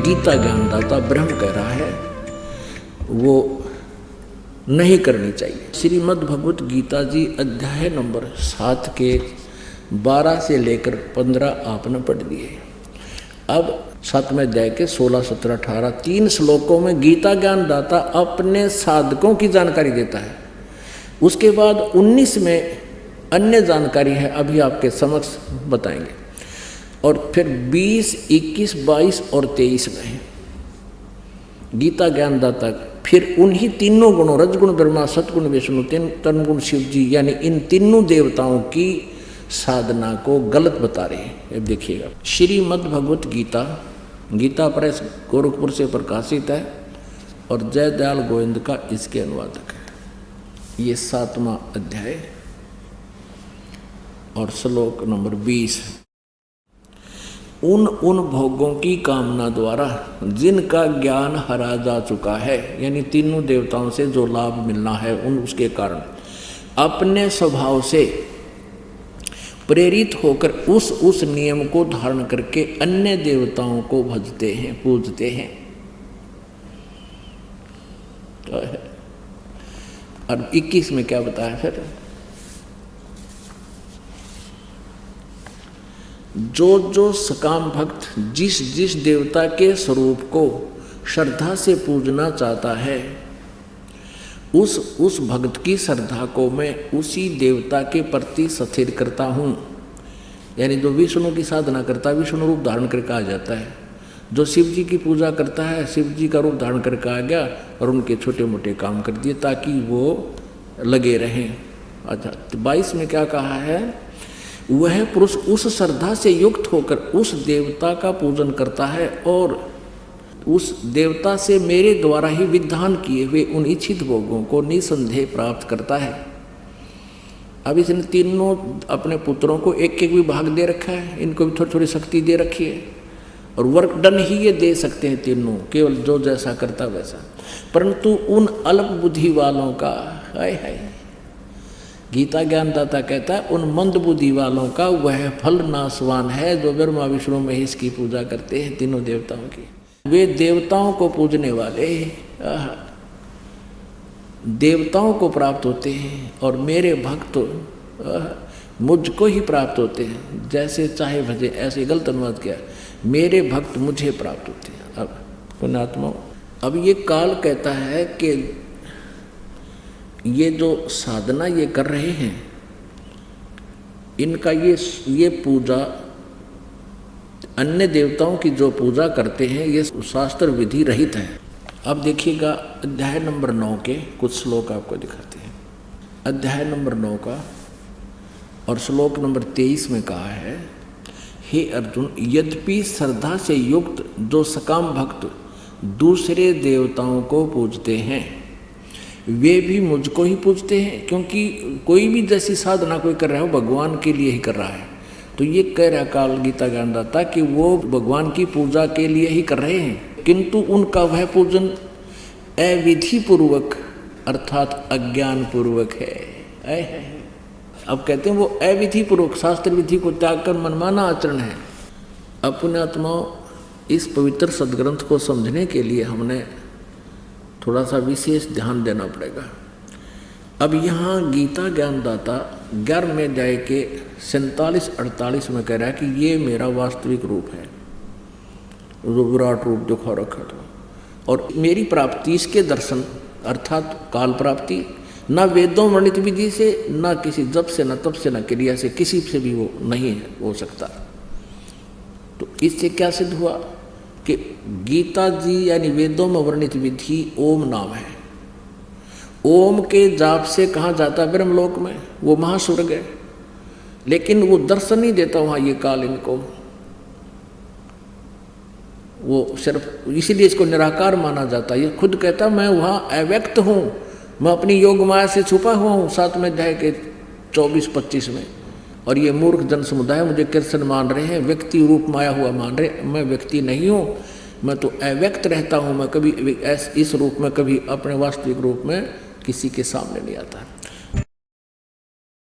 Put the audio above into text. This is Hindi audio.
गीता ज्ञानदाता ब्रह्म कह रहा है वो नहीं करनी चाहिए। श्रीमद् भगवत गीता जी अध्याय नंबर 7 के 12 से लेकर 15 आपने पढ़ लिए। अब 7वें अध्याय के 16, 17, 18 3 श्लोकों में गीता ज्ञानदाता अपने साधकों की जानकारी देता है। उसके बाद 19 में अन्य जानकारी है, अभी आपके समक्ष बताएंगे। और फिर 20, 21, 22 और 23 में गीता ज्ञानदाता फिर उन्हीं तीनों गुणों रजगुण ब्रह्मा, सतगुण विष्णु, तमगुण शिव जी, यानी इन तीनों देवताओं की साधना को गलत बता रहे हैं। अब देखिएगा, श्रीमद् भगवत गीता, गीता प्रेस गोरखपुर से प्रकाशित है और जयदयाल गोविंद का इसके अनुवादक है। ये 7वां अध्याय और श्लोक नंबर 20। उन भोगों की कामना द्वारा जिनका ज्ञान हरा जा चुका है, यानी तीनों देवताओं से जो लाभ मिलना है उसके कारण अपने स्वभाव से प्रेरित होकर उस नियम को धारण करके अन्य देवताओं को भजते हैं, पूजते हैं। और 21 में क्या बताया फिर, जो सकाम भक्त जिस देवता के स्वरूप को श्रद्धा से पूजना चाहता है, उस भक्त की श्रद्धा को मैं उसी देवता के प्रति स्थिर करता हूँ। यानी जो विष्णु की साधना करता है विष्णु रूप धारण करके आ जाता है, जो शिव जी की पूजा करता है शिव जी का रूप धारण करके आ गया और उनके छोटे मोटे काम कर दिए ताकि वो लगे रहें। अच्छा, 22 में क्या कहा है, वह पुरुष उस श्रद्धा से युक्त होकर उस देवता का पूजन करता है और उस देवता से मेरे द्वारा ही विधान किए हुए उन इच्छित भोगों को निसंदेह प्राप्त करता है। अब इसने तीनों अपने पुत्रों को एक एक विभाग दे रखा है, इनको भी थोड़ी थोड़ी शक्ति दे रखी है और वर्क डन ही ये दे सकते हैं तीनों, केवल जो जैसा करता वैसा। परंतु उन अल्प बुद्धि वालों का है गीता ज्ञानदाता कहता है उन मंद बुद्धि वालों का वह फल नाशवान है जो ब्रह्मा विष्णु महेश की पूजा करते हैं, तीनों देवताओं की। वे देवताओं को पूजने वाले देवताओं को प्राप्त होते हैं और मेरे भक्त मुझको ही प्राप्त होते हैं। जैसे चाहे भजे, ऐसे गलत अनुवाद किया, मेरे भक्त मुझे प्राप्त होते हैं। अब पुण्यात्मा, अब ये काल कहता है कि ये जो साधना ये कर रहे हैं इनका ये पूजा अन्य देवताओं की जो पूजा करते हैं ये शास्त्र विधि रहित है। अब देखिएगा अध्याय नंबर 9 के कुछ श्लोक आपको दिखाते हैं। अध्याय नंबर 9 का और श्लोक नंबर 23 में कहा है, हे अर्जुन, यद्यपि श्रद्धा से युक्त जो सकाम भक्त दूसरे देवताओं को पूजते हैं वे भी मुझको ही पूजते हैं, क्योंकि कोई भी जैसी साधना कोई कर रहा है वो भगवान के लिए ही कर रहा है। तो ये कह रहा काल गीता ज्ञानदाता कि वो भगवान की पूजा के लिए ही कर रहे हैं, किंतु उनका वह पूजन अविधि पूर्वक अर्थात अज्ञान पूर्वक है। अब कहते हैं वो अविधि पूर्वक शास्त्र विधि को त्याग कर मनमाना आचरण है। अपने आत्माओं, इस पवित्र सदग्रंथ को समझने के लिए हमने थोड़ा सा विशेष ध्यान देना पड़ेगा। अब यहाँ गीता ज्ञानदाता 11वें अध्याय के 47-48 में कह रहा है कि ये मेरा वास्तविक रूप है, जो विराट रूप दिखा रखा था, और मेरी प्राप्ति इसके दर्शन अर्थात काल प्राप्ति न वेदों वर्णित विधि से, न किसी जप से, न तप से, न क्रिया से, किसी से भी वो नहीं हो सकता। तो इससे क्या सिद्ध हुआ कि गीता जी यानी वेदों में वर्णित विधि ओम नाम है। ओम के जाप से कहाँ जाता है ब्रह्मलोक में, वो महास्वर्ग है, लेकिन वो दर्शन नहीं देता वहाँ ये काल इनको। वो सिर्फ इसीलिए इसको निराकार माना जाता है। ये खुद कहता मैं वहाँ अव्यक्त हूँ, मैं अपनी योग माया से छुपा हुआ हूँ 7वें अध्याय के 24-25 में। और ये मूर्ख जन समुदाय मुझे कृष्ण मान रहे हैं, व्यक्ति रूप माया हुआ मान रहे। मैं व्यक्ति नहीं हूँ, मैं तो अव्यक्त रहता हूँ। मैं कभी इस रूप में कभी अपने वास्तविक रूप में किसी के सामने नहीं आता।